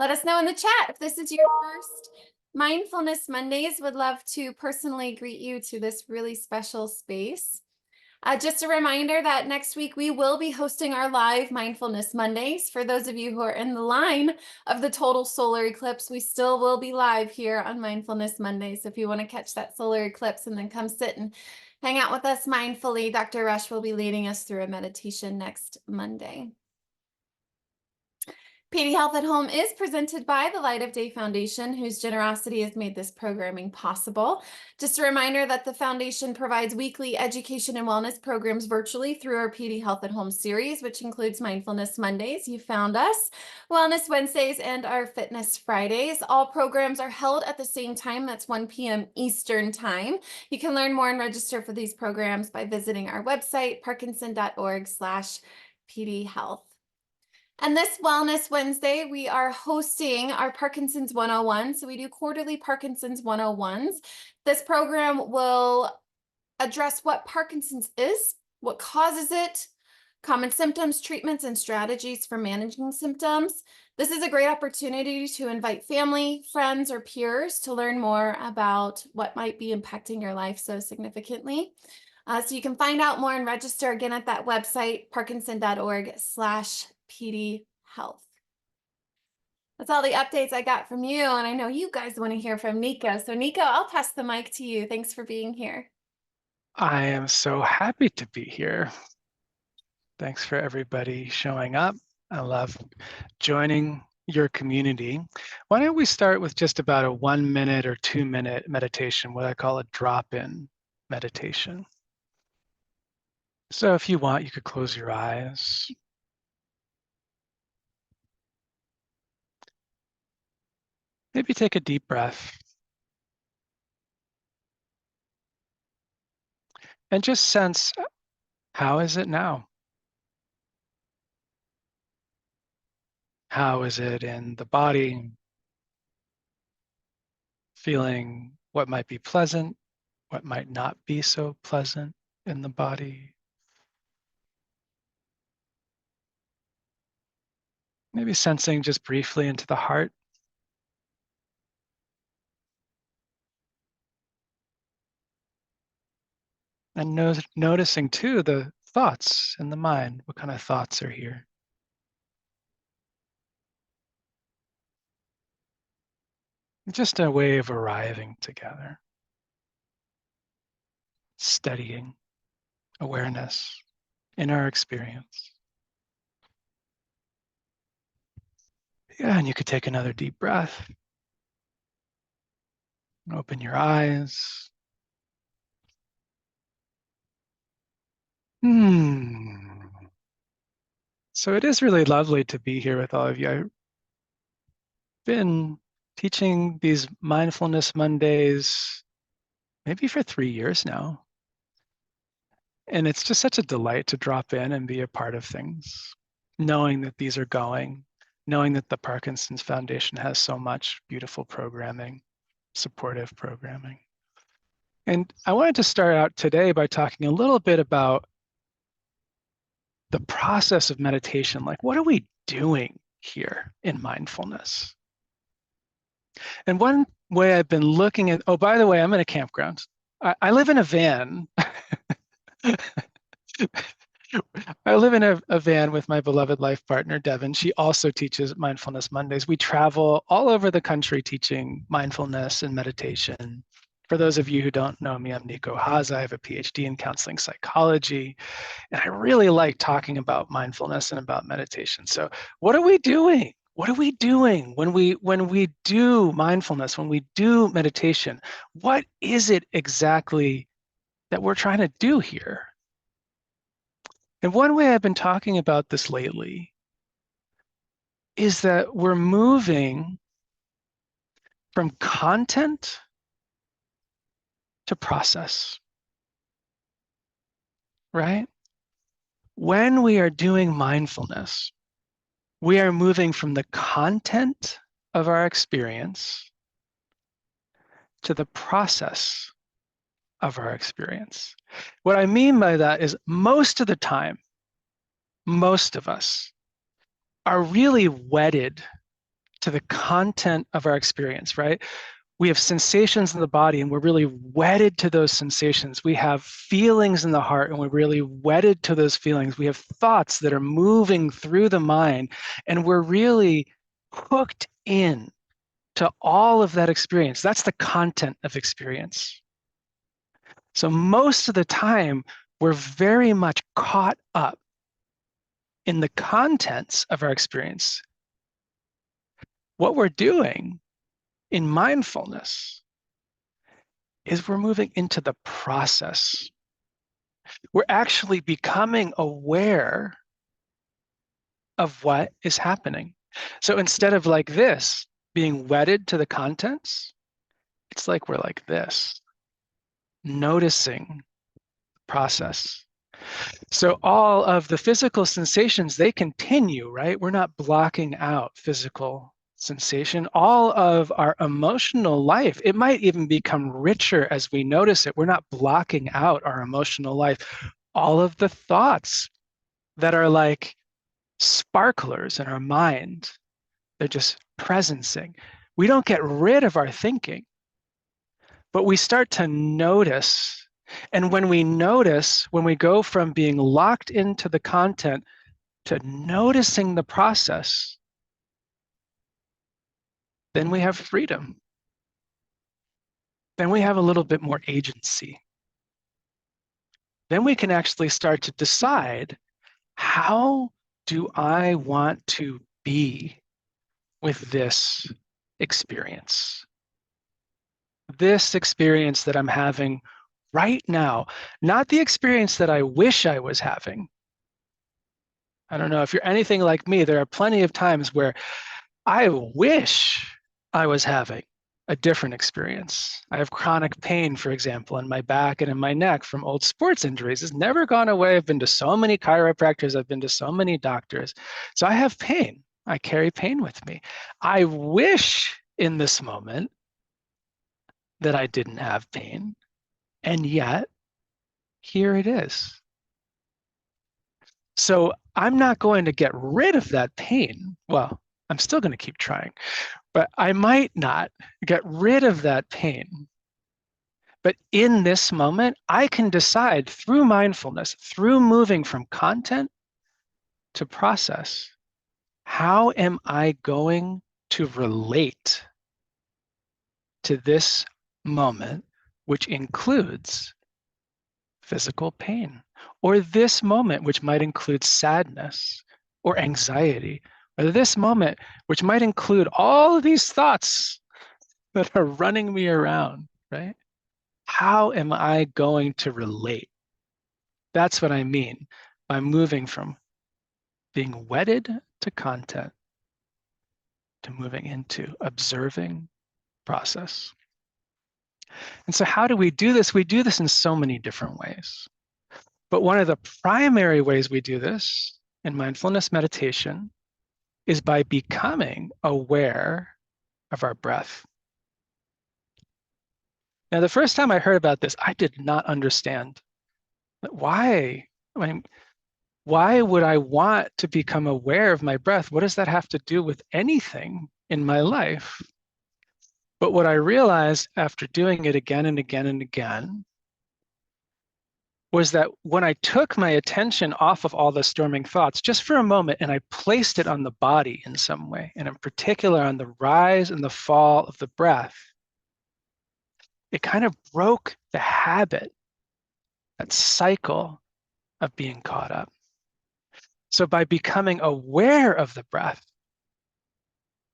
Let us know in the chat if this is your first Mindfulness Mondays. Would love to personally greet you to this really special space. Just a reminder that next week we will be hosting our live Mindfulness Mondays. For those of you who are in the line of the total solar eclipse, we still will be live here on Mindfulness Mondays. So if you want to catch that solar eclipse and then come sit and hang out with us mindfully, Dr. Rush will be leading us through a meditation next Monday. PD Health at Home is presented by the Light of Day Foundation, whose generosity has made this programming possible. Just a reminder that the foundation provides weekly education and wellness programs virtually through our PD Health at Home series, which includes Mindfulness Mondays, you found us, Wellness Wednesdays, and our Fitness Fridays. All programs are held at the same time. That's 1 p.m. Eastern Time. You can learn more and register for these programs by visiting our website, parkinson.org/pdhealth. And this Wellness Wednesday, we are hosting our Parkinson's 101. So we do quarterly Parkinson's 101s. This program will address what Parkinson's is, what causes it, common symptoms, treatments, and strategies for managing symptoms. This is a great opportunity to invite family, friends, or peers to learn more about what might be impacting your life so significantly. So you can find out more and register again at that website, parkinson.org/PD Health. That's all the updates I got from you, and I know you guys want to hear from Nico. So Nico, I'll pass the mic to you. Thanks for being here. I am so happy to be here. Thanks for everybody showing up. I love joining your community. Why don't we start with just about a 1 minute or 2 minute meditation, what I call a drop-in meditation. So if you want, you could close your eyes. Maybe take a deep breath. And just sense, how is it now? How is it in the body? Feeling what might be pleasant, what might not be so pleasant in the body. Maybe sensing just briefly into the heart. And noticing too the thoughts in the mind. What kind of thoughts are here? Just a way of arriving together. Studying awareness in our experience. Yeah, and you could take another deep breath. Open your eyes. So it is really lovely to be here with all of you. I've been teaching these Mindfulness Mondays maybe for 3 years now. And it's just such a delight to drop in and be a part of things, knowing that these are going, knowing that the Parkinson's Foundation has so much beautiful programming, supportive programming. And I wanted to start out today by talking a little bit about the process of meditation. Like, what are we doing here in mindfulness? And one way I've been looking at, oh, by the way, I'm in a campground. I live in a van. I live in a van with my beloved life partner, Devin. She also teaches Mindfulness Mondays. We travel all over the country teaching mindfulness and meditation. For those of you who don't know me, I'm Nico Hase. I have a PhD in counseling psychology, and I really like talking about mindfulness and about meditation. So what are we doing? What are we doing when we do mindfulness, when we do meditation? What is it exactly that we're trying to do here? And one way I've been talking about this lately is that we're moving from content to process, right? When we are doing mindfulness, we are moving from the content of our experience to the process of our experience. What I mean by that is most of the time, most of us are really wedded to the content of our experience, right? We have sensations in the body and we're really wedded to those sensations. We have feelings in the heart and we're really wedded to those feelings. We have thoughts that are moving through the mind and we're really hooked in to all of that experience. That's the content of experience. So most of the time, we're very much caught up in the contents of our experience. What we're doing in mindfulness is we're moving into the process. We're actually becoming aware of what is happening. So instead of like this, being wedded to the contents, it's like we're like this, noticing the process. So all of the physical sensations, they continue, right? We're not blocking out physical sensation. All of our emotional life, it might even become richer as we notice it. We're not blocking out our emotional life. All of the thoughts that are like sparklers in our mind, they're just presencing. We don't get rid of our thinking, but we start to notice. And when we notice, when we go from being locked into the content to noticing the process, then we have freedom. Then we have a little bit more agency. Then we can actually start to decide, how do I want to be with this experience? This experience that I'm having right now, not the experience that I wish I was having. I don't know if you're anything like me, there are plenty of times where I wish I was having a different experience. I have chronic pain, for example, in my back and in my neck from old sports injuries. It's never gone away. I've been to so many chiropractors, I've been to so many doctors. So I have pain. I carry pain with me. I wish in this moment that I didn't have pain. And yet, here it is. So I'm not going to get rid of that pain. Well, I'm still going to keep trying, but I might not get rid of that pain. But in this moment, I can decide through mindfulness, through moving from content to process, how am I going to relate to this moment, which includes physical pain, or this moment, which might include sadness or anxiety, or this moment, which might include all of these thoughts that are running me around, right? How am I going to relate? That's what I mean by moving from being wedded to content to moving into observing process. And so how do we do this? We do this in so many different ways. But one of the primary ways we do this in mindfulness meditation is by becoming aware of our breath. Now, the first time I heard about this, I did not understand why. I mean, why would I want to become aware of my breath? What does that have to do with anything in my life? But what I realized after doing it again and again and again was that when I took my attention off of all the storming thoughts just for a moment and I placed it on the body in some way, and in particular on the rise and the fall of the breath, it kind of broke the habit, that cycle of being caught up. So by becoming aware of the breath,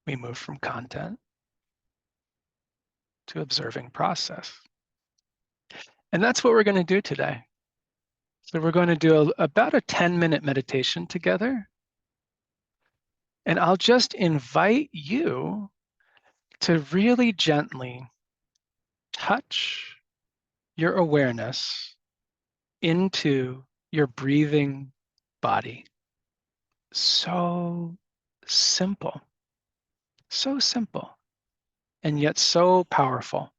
we move from content to observing process. And that's what we're going to do today. So we're going to do about a 10-minute meditation together. And I'll just invite you to really gently touch your awareness into your breathing body. So simple, and yet so powerful,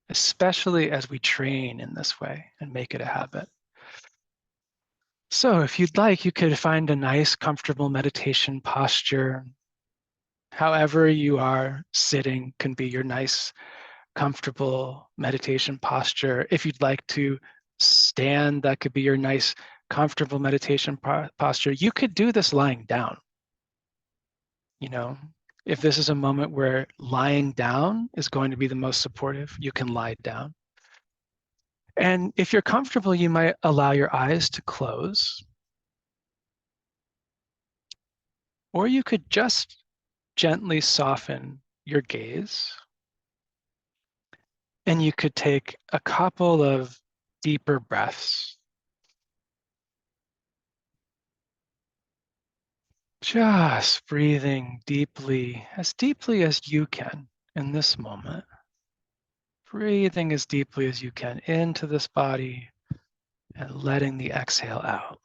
especially as we train in this way and make it a habit. So if you'd like, you could find a nice, comfortable meditation posture. However you are sitting can be your nice, comfortable meditation posture. If you'd like to stand, that could be your nice, comfortable meditation posture. You could do this lying down. You know, if this is a moment where lying down is going to be the most supportive, you can lie down. And if you're comfortable, you might allow your eyes to close, or you could just gently soften your gaze. And you could take a couple of deeper breaths, just breathing deeply as you can in this moment. Breathing as deeply as you can into this body and letting the exhale out.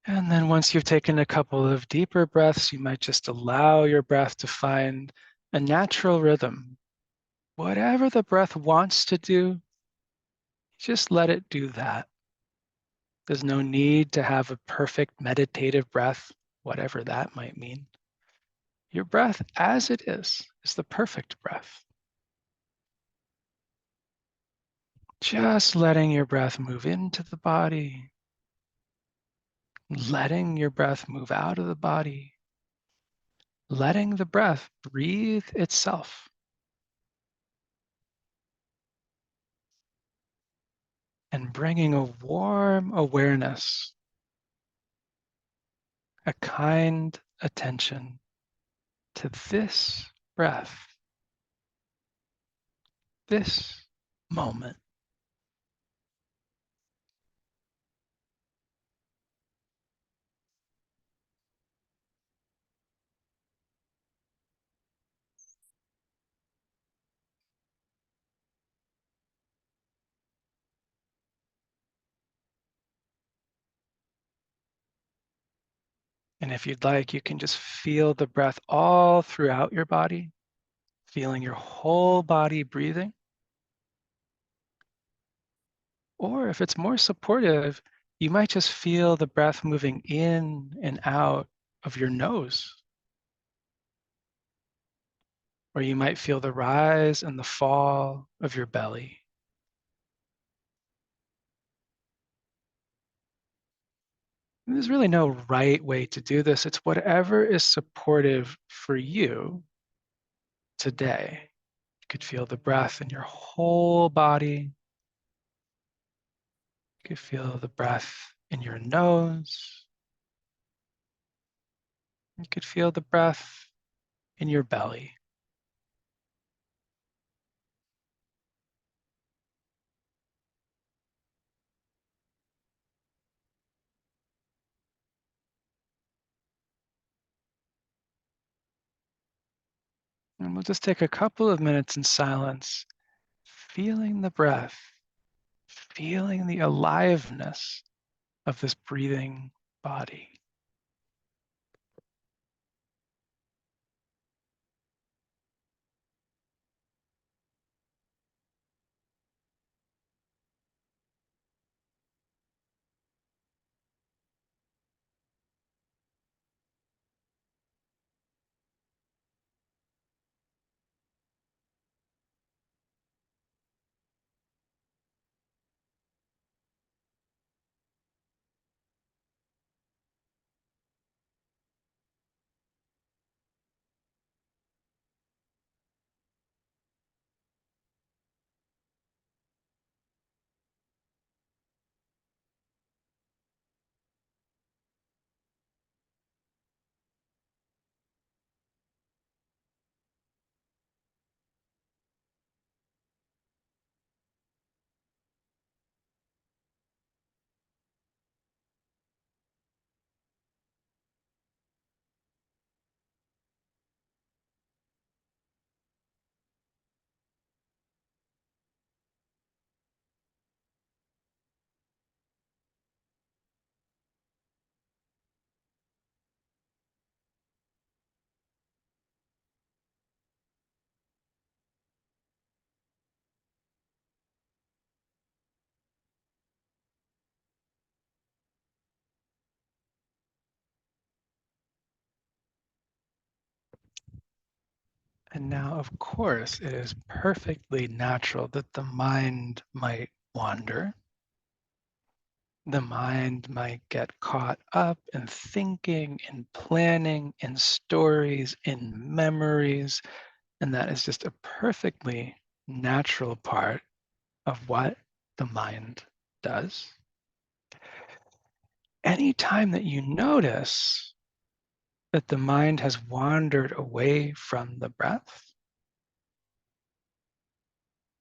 And then once you've taken a couple of deeper breaths, you might just allow your breath to find a natural rhythm. Whatever the breath wants to do, just let it do that. There's no need to have a perfect meditative breath, whatever that might mean. Your breath as it is the perfect breath. Just letting your breath move into the body, letting your breath move out of the body, letting the breath breathe itself. And bringing a warm awareness, a kind attention to this breath, this moment. And if you'd like, you can just feel the breath all throughout your body, feeling your whole body breathing. Or if it's more supportive, you might just feel the breath moving in and out of your nose. Or you might feel the rise and the fall of your belly. And there's really no right way to do this. It's whatever is supportive for you today. You could feel the breath in your whole body. You could feel the breath in your nose. You could feel the breath in your belly. And we'll just take a couple of minutes in silence, feeling the breath, feeling the aliveness of this breathing body. And now, of course, it is perfectly natural that the mind might wander. The mind might get caught up in thinking, in planning, in stories, in memories. And that is just a perfectly natural part of what the mind does. Anytime that you notice that the mind has wandered away from the breath,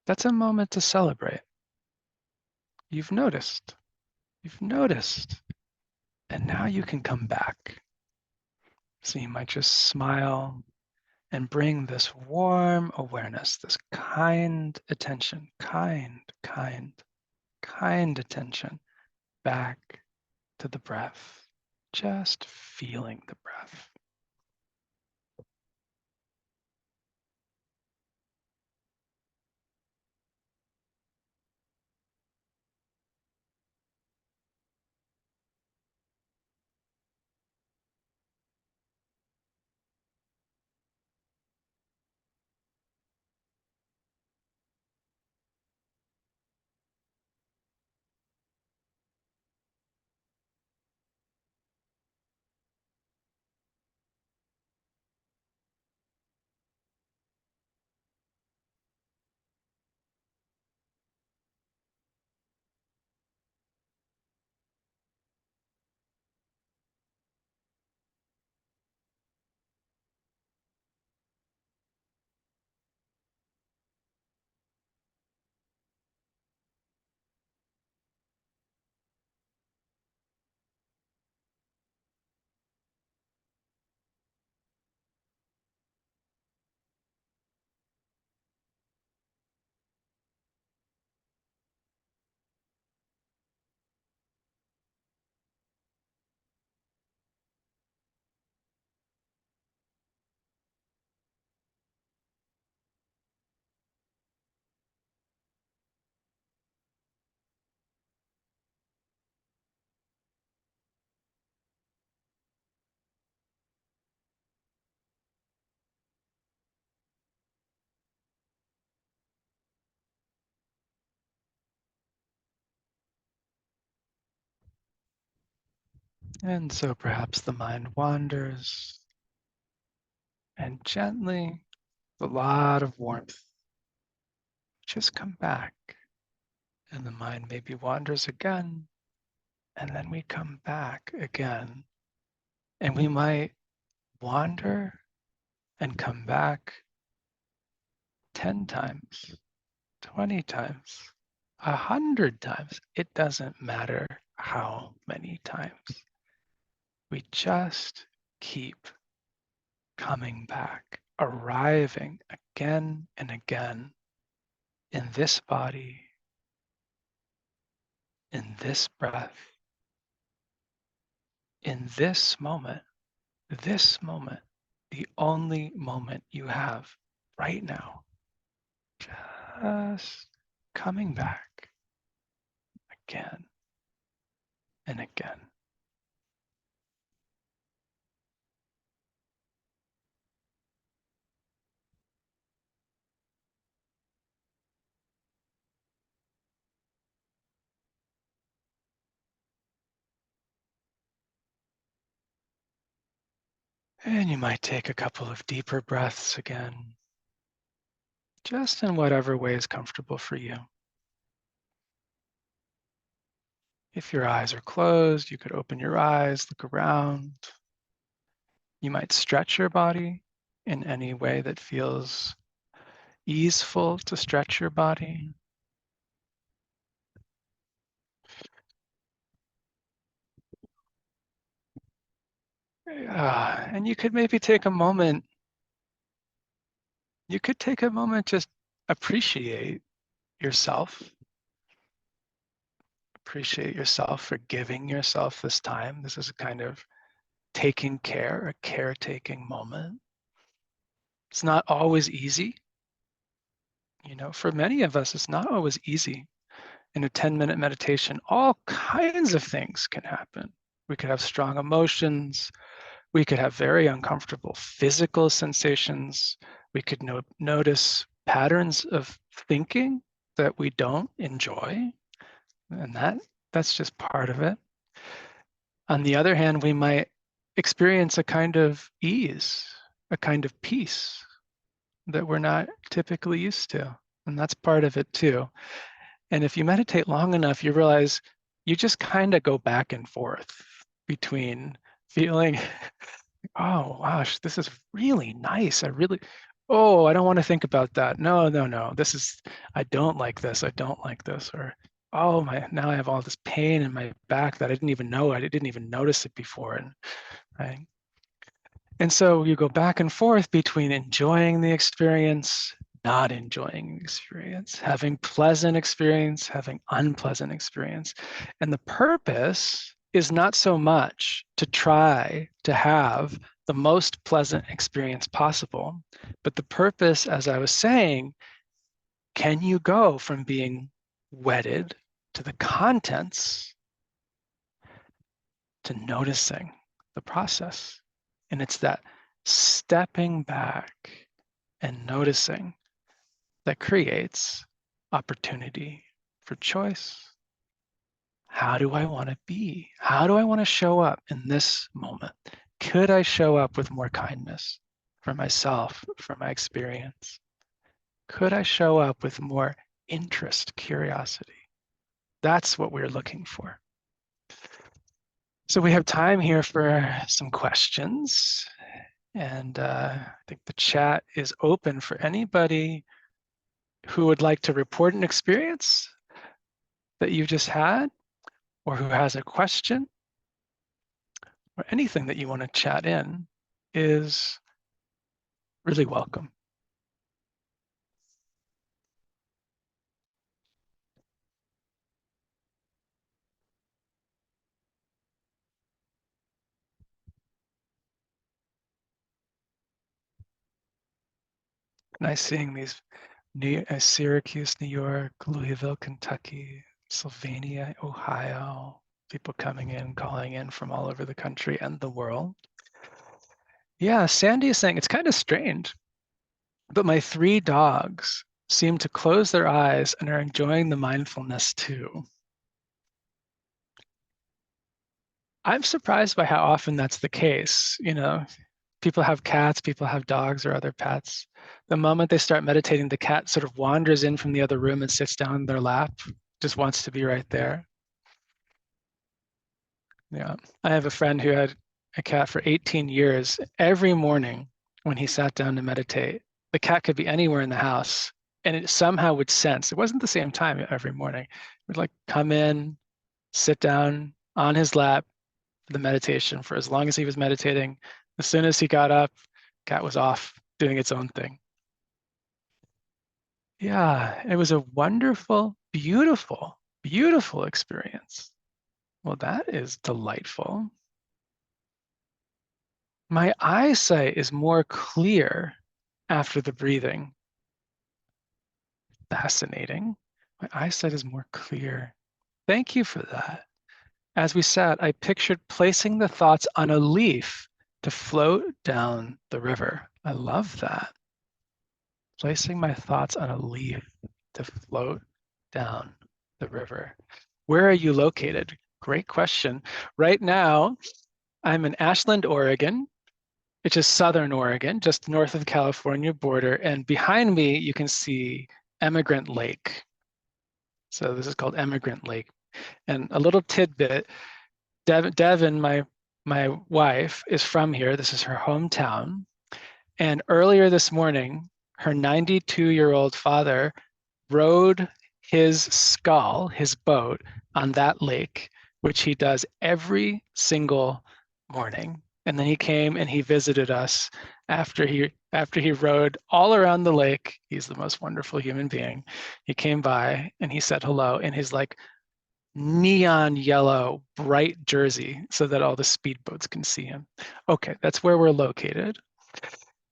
that's a moment to celebrate. You've noticed, you've noticed, and now you can come back. So you might just smile and bring this warm awareness, this kind attention, kind attention back to the breath, just feeling the breath. And so perhaps the mind wanders, and gently, with a lot of warmth, just come back. And the mind maybe wanders again, and then we come back again. And we might wander and come back 10 times, 20 times, 100 times. It doesn't matter how many times. We just keep coming back, arriving again and again in this body, in this breath, in this moment, the only moment you have right now. Just coming back again and again. And you might take a couple of deeper breaths again, just in whatever way is comfortable for you. If your eyes are closed, you could open your eyes, look around. You might stretch your body in any way that feels easeful to stretch your body. And you could maybe take a moment, just appreciate yourself. Appreciate yourself for giving yourself this time. This is a kind of taking care, a caretaking moment. It's not always easy. For many of us, it's not always easy. In a 10-minute meditation, all kinds of things can happen. We could have strong emotions. We could have very uncomfortable physical sensations. We could notice patterns of thinking that we don't enjoy, and that's just part of it. On the other hand, we might experience a kind of ease, a kind of peace that we're not typically used to, and that's part of it too. And if you meditate long enough, you realize you just kind of go back and forth between feeling, oh, gosh, this is really nice. Oh, I don't want to think about that. No, no, no. I don't like this. I don't like this. Or, oh, now I have all this pain in my back that I didn't even know. I didn't even notice it before. And right. And so you go back and forth between enjoying the experience, not enjoying the experience, having pleasant experience, having unpleasant experience. And the purpose is not so much to try to have the most pleasant experience possible, but the purpose, as I was saying, can you go from being wedded to the contents to noticing the process? And it's that stepping back and noticing that creates opportunity for choice. How do I want to be? How do I want to show up in this moment? Could I show up with more kindness for myself, for my experience? Could I show up with more interest, curiosity? That's what we're looking for. So we have time here for some questions. And I think the chat is open for anybody who would like to report an experience that you just had, or who has a question, or anything that you want to chat in is really welcome. Nice seeing these Syracuse, New York, Louisville, Kentucky, Sylvania, Ohio, people coming in, calling in from all over the country and the world. Yeah, Sandy is saying it's kind of strange, but my 3 dogs seem to close their eyes and are enjoying the mindfulness too. I'm surprised by how often that's the case. People have cats, people have dogs or other pets. The moment they start meditating, the cat sort of wanders in from the other room and sits down in their lap, just wants to be right there. Yeah. I have a friend who had a cat for 18 years. Every morning when he sat down to meditate, the cat could be anywhere in the house and it somehow would sense, it wasn't the same time every morning. It would like come in, sit down on his lap for the meditation for as long as he was meditating. As soon as he got up, cat was off doing its own thing. Yeah, it was a wonderful, beautiful, beautiful experience. Well, that is delightful. My eyesight is more clear after the breathing. Fascinating. My eyesight is more clear. Thank you for that. As we sat, I pictured placing the thoughts on a leaf to float down the river. I love that. Placing my thoughts on a leaf to float down the river. Where are you located? Great question. Right now, I'm in Ashland, Oregon, which is southern Oregon, just north of the California border. And behind me, you can see Emigrant Lake. So this is called Emigrant Lake. And a little tidbit, Devin, my wife, is from here. This is her hometown. And earlier this morning, her 92-year-old father rode his scull, his boat, on that lake, which he does every single morning. And then he came and he visited us after he rode all around the lake. He's the most wonderful human being. He came by and he said hello in his like neon yellow bright jersey so that all the speedboats can see him. Okay, that's where we're located.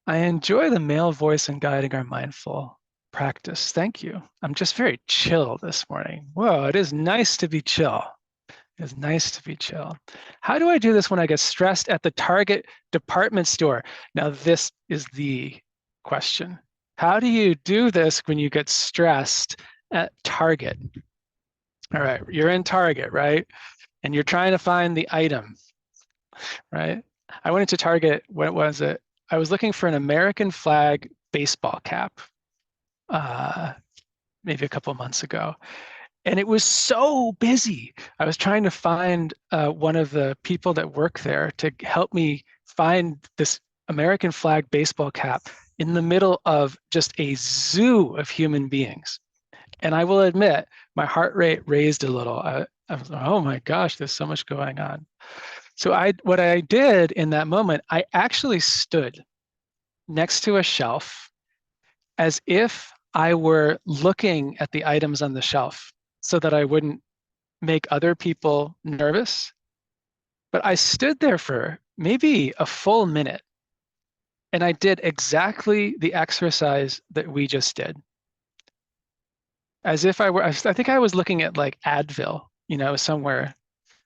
I enjoy the male voice in guiding our mindful practice. Thank you. I'm just very chill this morning. Whoa, it is nice to be chill. It is nice to be chill. How do I do this when I get stressed at the Target department store? Now, this is the question. How do you do this when you get stressed at Target? All right, you're in Target, right? And you're trying to find the item, right? I went into Target, what was it? I was looking for an American flag baseball cap, uh, maybe a couple months ago. And it was so busy. I was trying to find one of the people that work there to help me find this American flag baseball cap in the middle of just a zoo of human beings. And I will admit, my heart rate raised a little. I was like, oh my gosh, there's so much going on. So what I did in that moment, I actually stood next to a shelf as if I were looking at the items on the shelf so that I wouldn't make other people nervous. But I stood there for maybe a full minute and I did exactly the exercise that we just did. As if I think I was looking at like Advil, somewhere.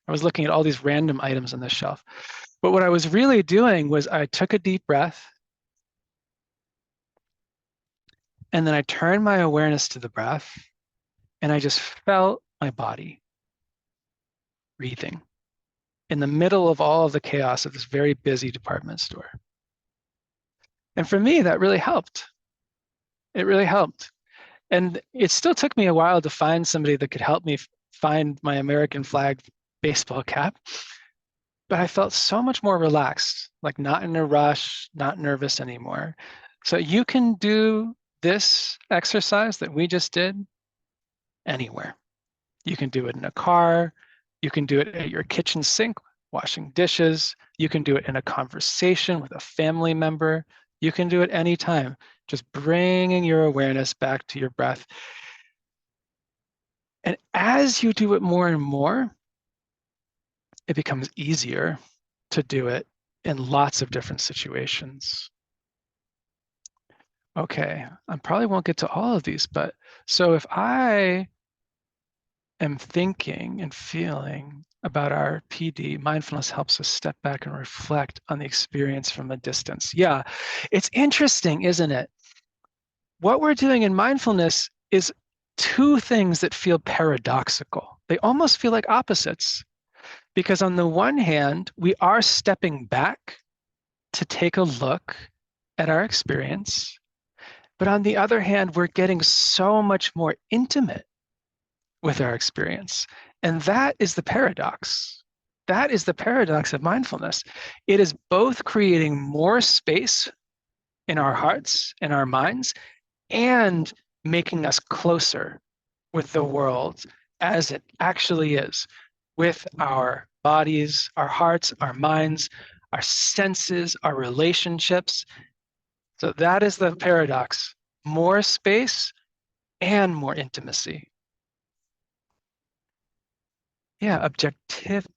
I was looking at all these random items on the shelf. But what I was really doing was I took a deep breath and then I turned my awareness to the breath and I just felt my body breathing in the middle of all of the chaos of this very busy department store. And for me, that really helped. It really helped. And it still took me a while to find somebody that could help me find my American flag baseball cap. But I felt so much more relaxed, like not in a rush, not nervous anymore. So you can do this exercise that we just did anywhere. You can do it in a car. You can do it at your kitchen sink, washing dishes. You can do it in a conversation with a family member. You can do it anytime, just bringing your awareness back to your breath. And as you do it more and more, it becomes easier to do it in lots of different situations. Okay, I probably won't get to all of these, but so if I am thinking and feeling about our PD, mindfulness helps us step back and reflect on the experience from a distance. Yeah, it's interesting, isn't it? What we're doing in mindfulness is two things that feel paradoxical. They almost feel like opposites. Because on the one hand, we are stepping back to take a look at our experience. But on the other hand, we're getting so much more intimate with our experience. And that is the paradox. That is the paradox of mindfulness. It is both creating more space in our hearts and our minds and making us closer with the world as it actually is, with our bodies, our hearts, our minds, our senses, our relationships. So that is the paradox. More space and more intimacy. Yeah,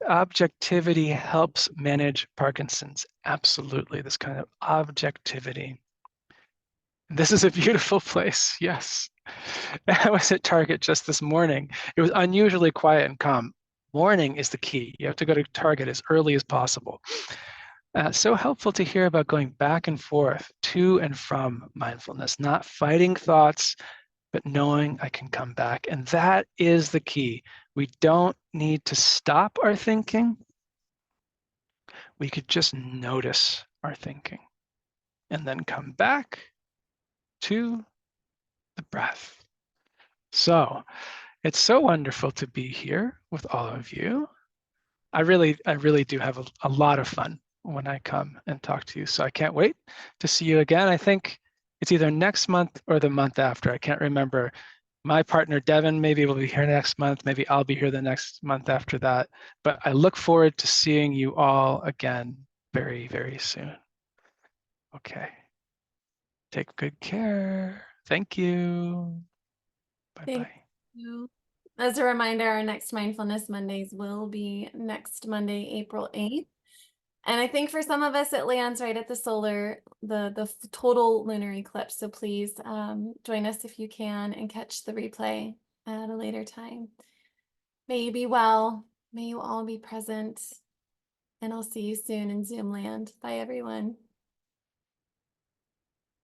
objectivity helps manage Parkinson's. Absolutely, this kind of objectivity. This is a beautiful place, yes. I was at Target just this morning. It was unusually quiet and calm. Morning is the key. You have to go to Target as early as possible. So helpful to hear about going back and forth to and from mindfulness, not fighting thoughts, but knowing I can come back. And that is the key. We don't need to stop our thinking. We could just notice our thinking and then come back to the breath. So it's so wonderful to be here with all of you. I really do have a lot of fun when I come and talk to you. So I can't wait to see you again. I think it's either next month or the month after. I can't remember. My partner, Devin, maybe will be here next month. Maybe I'll be here the next month after that. But I look forward to seeing you all again very, very soon. Okay. Take good care. Thank you. Thank Bye-bye. you. As a reminder, our next Mindfulness Mondays will be next Monday, April 8th. And I think for some of us, it lands right at the total lunar eclipse. So please join us if you can and catch the replay at a later time. May you be well. May you all be present. And I'll see you soon in Zoom land. Bye, everyone.